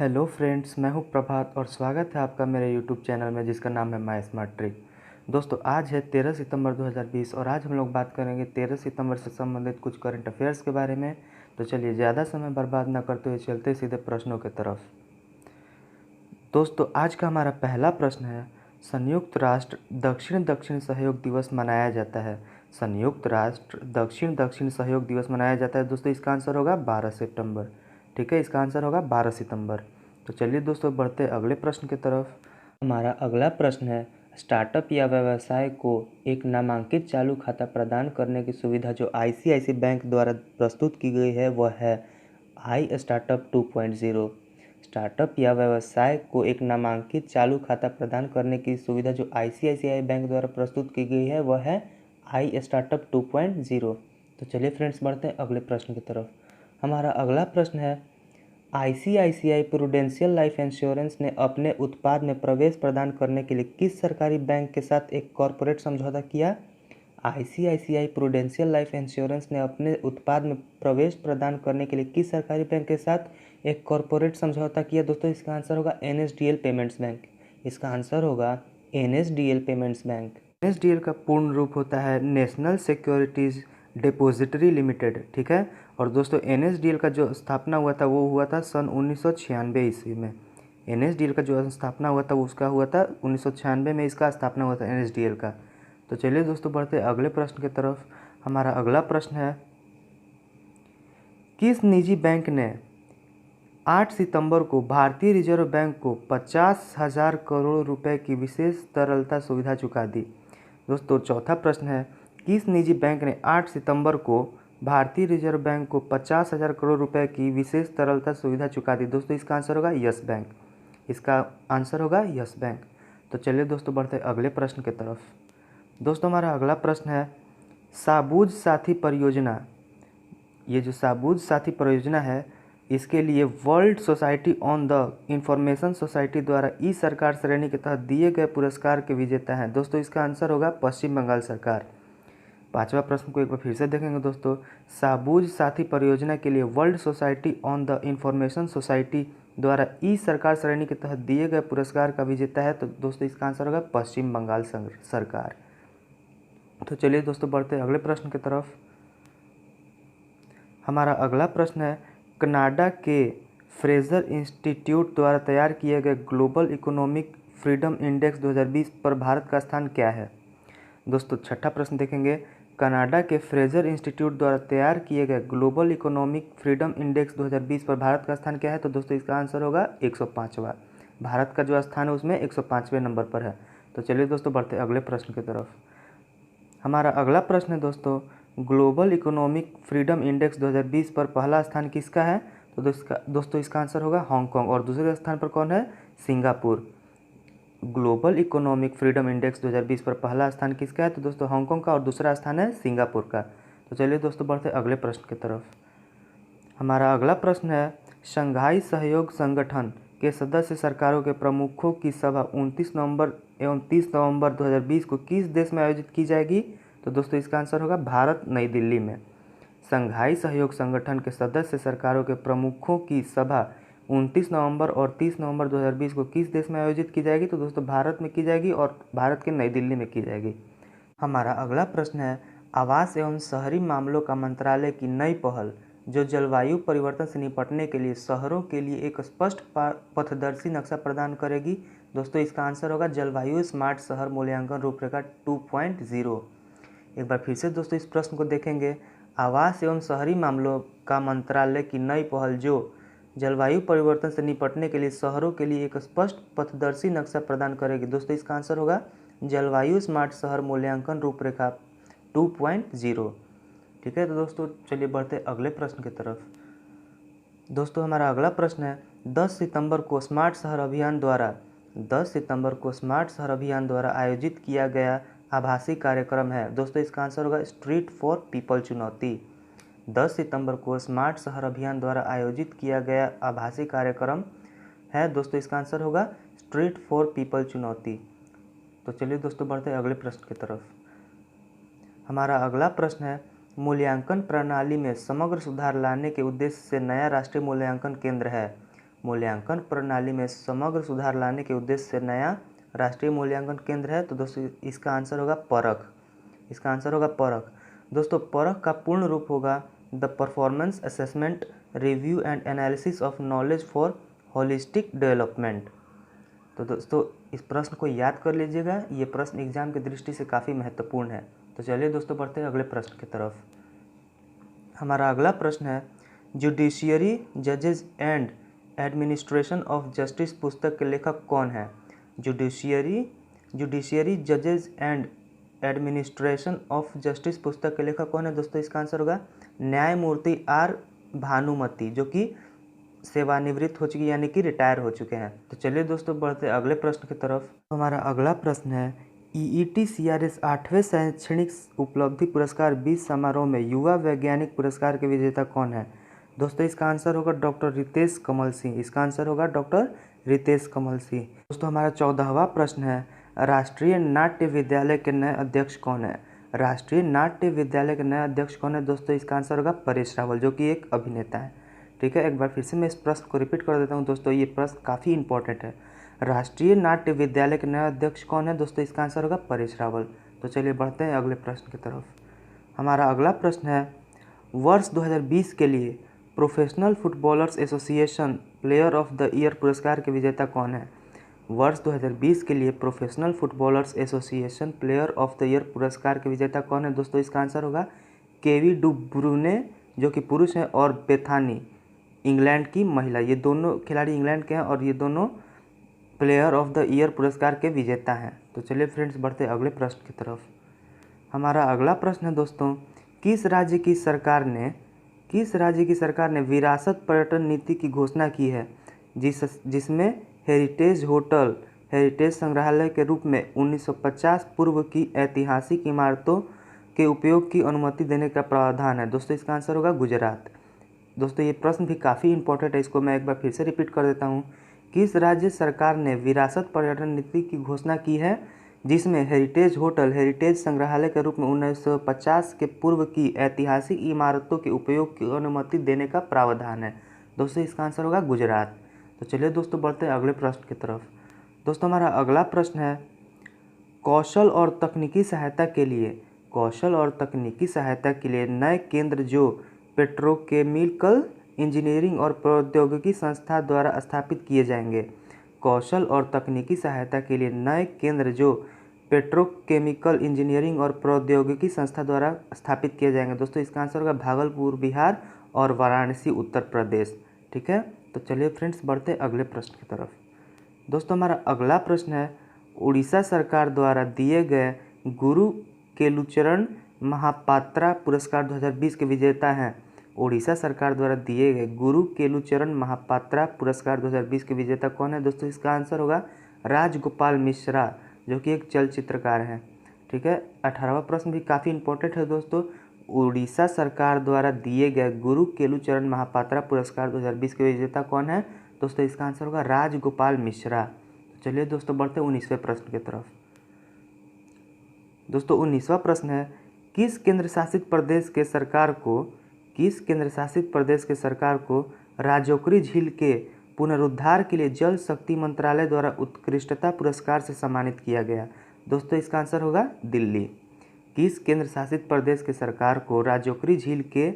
Hello friends, मैं हूं प्रभात और स्वागत है आपका मेरे यूट्यूब चैनल में जिसका नाम है माय स्मार्ट ट्रिक। दोस्तों, आज है 13 सितंबर 2020 और आज हम लोग बात करेंगे 13 सितंबर से संबंधित कुछ करंट अफेयर्स के बारे में। तो चलिए ज़्यादा समय बर्बाद न करते हुए चलते सीधे प्रश्नों की तरफ। दोस्तों, आज का हमारा पहला प्रश्न है, संयुक्त राष्ट्र दक्षिण दक्षिण सहयोग दिवस मनाया जाता है। संयुक्त राष्ट्र दक्षिण दक्षिण सहयोग दिवस मनाया जाता है। दोस्तों, इसका आंसर होगा 12 सितंबर। ठीक है, इसका आंसर होगा 12 सितंबर। तो चलिए दोस्तों, बढ़ते अगले प्रश्न की तरफ। हमारा अगला प्रश्न है, स्टार्टअप या व्यवसाय को एक नामांकित चालू खाता प्रदान करने की सुविधा जो आईसीआईसी बैंक द्वारा प्रस्तुत की गई है वह है आई स्टार्टअप 2.0। स्टार्टअप या व्यवसाय को एक नामांकित चालू खाता प्रदान करने की सुविधा जो आईसीआईसीआई बैंक द्वारा प्रस्तुत की गई है वह है आई स्टार्टअप 2.0। तो चलिए फ्रेंड्स, बढ़ते हैं अगले प्रश्न की तरफ। हमारा अगला प्रश्न है, आईसीआईसीआई प्रूडेंशियल लाइफ इंश्योरेंस ने अपने उत्पाद में प्रवेश प्रदान करने के लिए किस सरकारी बैंक के साथ एक कॉरपोरेट समझौता किया? आईसीआईसीआई प्रूडेंशियल लाइफ इंश्योरेंस ने अपने उत्पाद में प्रवेश प्रदान करने के लिए किस सरकारी बैंक के साथ एक कॉरपोरेट समझौता किया? दोस्तों, इसका आंसर होगा एनएसडीएल पेमेंट्स बैंक। इसका आंसर होगा एनएसडीएल पेमेंट्स बैंक। एनएसडीएल का पूर्ण रूप होता है नेशनल सिक्योरिटीज़ डिपॉजिटरी लिमिटेड। ठीक है, और दोस्तों एनएसडीएल का जो स्थापना हुआ था वो हुआ था सन 1996 ईस्वी में। एनएसडीएल का जो स्थापना हुआ था उसका हुआ था 1996 में, इसका स्थापना हुआ था एनएसडीएल का। तो चलिए दोस्तों, बढ़ते अगले प्रश्न की तरफ। हमारा अगला प्रश्न है, किस निजी बैंक ने 8 सितंबर को भारतीय रिजर्व बैंक को 50,000 करोड़ रुपए की विशेष तरलता सुविधा चुका दी? दोस्तों, चौथा प्रश्न है, किस निजी बैंक ने 8 सितंबर को भारतीय रिजर्व बैंक को 50,000 करोड़ रुपए की विशेष तरलता सुविधा चुका दी? दोस्तों, इसका आंसर होगा यस बैंक। इसका आंसर होगा यस बैंक। तो चलिए दोस्तों, बढ़ते अगले प्रश्न की तरफ। दोस्तों, हमारा अगला प्रश्न है, साबूज साथी परियोजना, ये जो साबूज साथी परियोजना है इसके लिए world society on the information society द्वारा ई सरकार श्रेणी के तहत दिए गए पुरस्कार के विजेता हैं। दोस्तों, इसका आंसर होगा पश्चिम बंगाल सरकार। पांचवा प्रश्न को एक बार फिर से देखेंगे दोस्तों, साबूज साथी परियोजना के लिए world society on the information society द्वारा ई सरकार श्रेणी के तहत दिए गए पुरस्कार का विजेता है। तो दोस्तों, इसका आंसर होगा पश्चिम बंगाल सरकार। तो चलिए दोस्तों, बढ़ते अगले प्रश्न की तरफ। हमारा अगला प्रश्न है, कनाडा के फ्रेजर इंस्टीट्यूट द्वारा तैयार किए गए ग्लोबल इकोनॉमिक फ्रीडम इंडेक्स 2020 पर भारत का स्थान क्या है? दोस्तों, छठा प्रश्न देखेंगे, कनाडा के फ्रेजर इंस्टीट्यूट द्वारा तैयार किए गए ग्लोबल इकोनॉमिक फ्रीडम इंडेक्स 2020 पर भारत का स्थान क्या है? तो दोस्तों, इसका आंसर होगा 105वां। भारत का जो स्थान है उसमें 105वें नंबर पर है। तो चलिए दोस्तों, बढ़ते अगले प्रश्न की तरफ। हमारा अगला प्रश्न है दोस्तों, ग्लोबल इकोनॉमिक फ्रीडम इंडेक्स 2020 पर पहला स्थान किसका है? तो दोस्तों इसका आंसर होगा हांगकांग, और दूसरे स्थान पर कौन है? Singapore. Global economic freedom index 2020 पर पहला स्थान किसका है? तो दोस्तों हांगकांग का, और दूसरा स्थान है सिंगापुर का। तो चलिए दोस्तों, बढ़ते अगले प्रश्न की तरफ। हमारा अगला प्रश्न है, शंघाई सहयोग संगठन के सदस्य सरकारों के प्रमुखों की सभा 29 नवंबर एवं 30 नवंबर 2020 को किस देश में आयोजित की जाएगी? तो दोस्तों, इसका आंसर होगा भारत, नई दिल्ली में। शंघाई सहयोग संगठन के सदस्य सरकारों के प्रमुखों की सभा 29 नवंबर और 30 नवंबर 2020 को किस देश में आयोजित की जाएगी? तो दोस्तों भारत में की जाएगी, और भारत के नई दिल्ली में की जाएगी। हमारा अगला प्रश्न है, आवास एवं शहरी मामलों का मंत्रालय की नई पहल जो जलवायु परिवर्तन से निपटने के लिए शहरों के लिए एक स्पष्ट पथदर्शी नक्शा प्रदान करेगी। दोस्तों, इसका आंसर होगा जलवायु स्मार्ट शहर मूल्यांकन रूपरेखा 2.0। एक बार फिर से दोस्तों इस प्रश्न को देखेंगे, आवास एवं शहरी मामलों का मंत्रालय की नई पहल जो जलवायु परिवर्तन से निपटने के लिए शहरों के लिए एक स्पष्ट पथदर्शी नक्शा प्रदान करेगी। दोस्तों, इसका आंसर होगा जलवायु स्मार्ट शहर मूल्यांकन रूपरेखा 2.0। ठीक है, तो दोस्तों चलिए बढ़ते अगले प्रश्न की तरफ। दोस्तों, हमारा अगला प्रश्न है, 10 सितंबर को स्मार्ट शहर अभियान द्वारा आयोजित किया गया आभासी कार्यक्रम है। दोस्तों, इसका आंसर होगा स्ट्रीट फॉर पीपल चुनौती। 10 सितंबर को स्मार्ट शहर अभियान द्वारा आयोजित किया गया आभासी कार्यक्रम है। दोस्तों, इसका आंसर होगा स्ट्रीट फॉर पीपल चुनौती। तो चलिए दोस्तों, बढ़ते अगले प्रश्न की तरफ। हमारा अगला प्रश्न है, मूल्यांकन प्रणाली में समग्र सुधार लाने के उद्देश्य से नया राष्ट्रीय मूल्यांकन केंद्र है। मूल्यांकन प्रणाली में समग्र सुधार लाने के उद्देश्य से नया राष्ट्रीय मूल्यांकन केंद्र है? तो दोस्तों इसका आंसर होगा परख। इसका आंसर होगा परख। दोस्तों परख का पूर्ण रूप होगा the performance assessment review and analysis of knowledge for holistic development. तो दोस्तों इस प्रश्न को याद कर लीजिएगा, ये प्रश्न एग्जाम की दृष्टि से काफ़ी महत्वपूर्ण है। तो चलिए दोस्तों बढ़ते हैं अगले प्रश्न की तरफ। हमारा अगला प्रश्न है, जुडिशियरी जजेस एंड एडमिनिस्ट्रेशन ऑफ जस्टिस पुस्तक के लेखक कौन है? जुडिशियरी जजेस एंड एडमिनिस्ट्रेशन ऑफ जस्टिस पुस्तक के लेखक कौन है? दोस्तों इसका आंसर होगा न्यायमूर्ति आर भानुमति, जो कि सेवानिवृत्त हो चुकी यानी कि रिटायर हो चुके हैं। तो चलिए दोस्तों बढ़ते अगले प्रश्न की तरफ। हमारा अगला प्रश्न है, EET-CRS 8वें शैक्षणिक उपलब्धि पुरस्कार 20 समारोह में युवा वैज्ञानिक पुरस्कार के विजेता कौन है? दोस्तों इसका आंसर होगा डॉक्टर रितेश कमल सिंह। इसका आंसर होगा डॉक्टर रितेश कमल सिंह। दोस्तों हमारा 14वां प्रश्न है, राष्ट्रीय नाट्य विद्यालय के नए अध्यक्ष कौन है? राष्ट्रीय नाट्य विद्यालय के नए अध्यक्ष कौन है? दोस्तों इसका आंसर होगा परेश रावल, जो कि एक अभिनेता है। ठीक है, एक बार फिर से मैं इस प्रश्न को रिपीट कर देता हूँ दोस्तों, ये प्रश्न काफ़ी इंपॉर्टेंट है। राष्ट्रीय नाट्य विद्यालय के नए अध्यक्ष कौन है? दोस्तों इसका आंसर होगा परेश रावल। तो चलिए बढ़ते हैं अगले प्रश्न की तरफ। हमारा अगला प्रश्न है, वर्ष 2020 के लिए professional footballers association player of the year पुरस्कार के विजेता कौन है? वर्ष 2020 के लिए professional footballers association player of the year पुरस्कार के विजेता कौन है? दोस्तों इसका आंसर होगा केवी डी ब्रुने, जो कि पुरुष हैं, और बेथानी, इंग्लैंड की महिला। ये दोनों खिलाड़ी इंग्लैंड के हैं और ये दोनों प्लेयर ऑफ द ईयर पुरस्कार के विजेता हैं। तो चलिए फ्रेंड्स बढ़ते अगले प्रश्न की तरफ। हमारा अगला प्रश्न है दोस्तों, किस राज्य की सरकार ने विरासत पर्यटन नीति की घोषणा की है, जिसमें हेरिटेज होटल, हेरिटेज संग्रहालय के रूप में 1950 पूर्व की ऐतिहासिक इमारतों के उपयोग की अनुमति देने का प्रावधान है? दोस्तों इसका आंसर होगा गुजरात। दोस्तों ये प्रश्न भी काफ़ी इंपॉर्टेंट है, इसको मैं एक बार फिर से रिपीट कर देता हूँ। किस राज्य सरकार ने विरासत पर्यटन नीति की घोषणा की है, जिसमें हेरिटेज होटल, हेरिटेज संग्रहालय के रूप में 1950 के पूर्व की ऐतिहासिक इमारतों के उपयोग की अनुमति देने का प्रावधान है? दोस्तों इसका आंसर होगा गुजरात। तो चलिए दोस्तों बढ़ते हैं अगले प्रश्न की तरफ। दोस्तों हमारा अगला प्रश्न है, कौशल और तकनीकी सहायता के लिए नए केंद्र जो पेट्रोकेमिकल इंजीनियरिंग और प्रौद्योगिकी संस्था द्वारा स्थापित किए जाएंगे। कौशल और तकनीकी सहायता के लिए नए केंद्र जो पेट्रोकेमिकल इंजीनियरिंग और प्रौद्योगिकी संस्था द्वारा स्थापित किए जाएंगे। दोस्तों इसका आंसर होगा भागलपुर बिहार और वाराणसी उत्तर प्रदेश। ठीक है, तो चलिए फ्रेंड्स बढ़ते अगले प्रश्न की तरफ। दोस्तों हमारा अगला प्रश्न है, उड़ीसा सरकार द्वारा दिए गए गुरु केलुचरण महापात्रा पुरस्कार 2020 के विजेता हैं। उड़ीसा सरकार द्वारा दिए गए गुरु केलुचरण महापात्रा पुरस्कार 2020 के विजेता कौन है? दोस्तों इसका आंसर होगा राजगोपाल मिश्रा, जो कि एक चलचित्रकार हैं। ठीक है, 18वां प्रश्न भी काफ़ी इंपॉर्टेंट है दोस्तों। उड़ीसा सरकार द्वारा दिए गए गुरु केलुचरण महापात्रा पुरस्कार 2020 के विजेता कौन है? दोस्तों इसका आंसर होगा राजगोपाल मिश्रा। चलिए दोस्तों बढ़ते 19वें प्रश्न की तरफ। दोस्तों 19वां प्रश्न है, किस केंद्र शासित प्रदेश के सरकार को राजौरी झील के पुनरुद्धार के लिए जल शक्ति मंत्रालय द्वारा उत्कृष्टता पुरस्कार से सम्मानित किया गया? दोस्तों इसका आंसर होगा दिल्ली। किस केंद्र शासित प्रदेश के सरकार को राजौरी झील के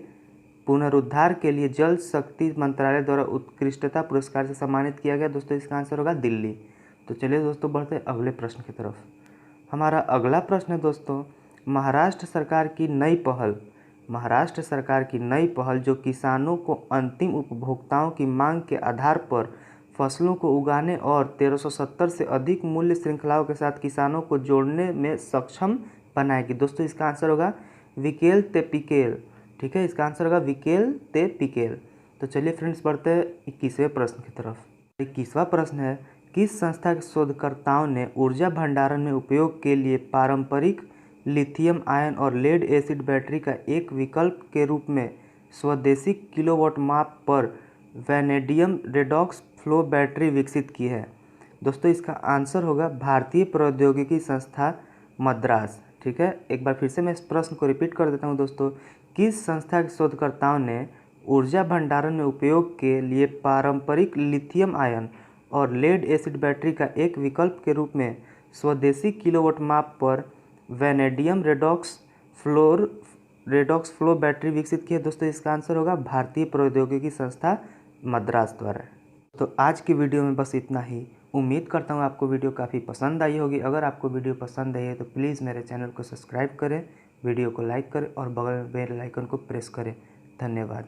पुनरुद्धार के लिए जल शक्ति मंत्रालय द्वारा उत्कृष्टता पुरस्कार से सम्मानित किया गया? दोस्तों इसका आंसर होगा दिल्ली। तो चलिए दोस्तों बढ़ते अगले प्रश्न की तरफ। हमारा अगला प्रश्न है दोस्तों, महाराष्ट्र सरकार की नई पहल जो किसानों को अंतिम उपभोक्ताओं की मांग के आधार पर फसलों को उगाने और 1370 से अधिक मूल्य श्रृंखलाओं के साथ किसानों को जोड़ने में सक्षम बनाएगी। दोस्तों इसका आंसर होगा विकेल ते पिकेल। ठीक है, इसका आंसर होगा विकेल ते पिकेल। तो चलिए फ्रेंड्स बढ़ते हैं 21वें प्रश्न की तरफ। 21वां प्रश्न है, किस संस्था के शोधकर्ताओं ने ऊर्जा भंडारण में उपयोग के लिए पारंपरिक लिथियम आयन और लेड एसिड बैटरी का एक विकल्प के रूप में स्वदेशी किलोवाट माप पर वैनेडियम रेडॉक्स फ्लो बैटरी विकसित की है? दोस्तों इसका आंसर होगा भारतीय प्रौद्योगिकी संस्था मद्रास। ठीक है, एक बार फिर से मैं इस प्रश्न को रिपीट कर देता हूं दोस्तों, किस संस्था के शोधकर्ताओं ने ऊर्जा भंडारण में उपयोग के लिए पारंपरिक लिथियम आयन और लेड एसिड बैटरी का एक विकल्प के रूप में स्वदेशी किलोवाट माप पर वैनेडियम रेडॉक्स फ्लो बैटरी विकसित की है। दोस्तों इसका आंसर होगा भारतीय प्रौद्योगिकी संस्था मद्रास द्वारा। तो आज की वीडियो में बस इतना ही। उम्मीद करता हूँ आपको वीडियो काफ़ी पसंद आई होगी। अगर आपको वीडियो पसंद आई है तो प्लीज़ मेरे चैनल को सब्सक्राइब करें, वीडियो को लाइक करें और बगल में बेल आइकन को प्रेस करें। धन्यवाद।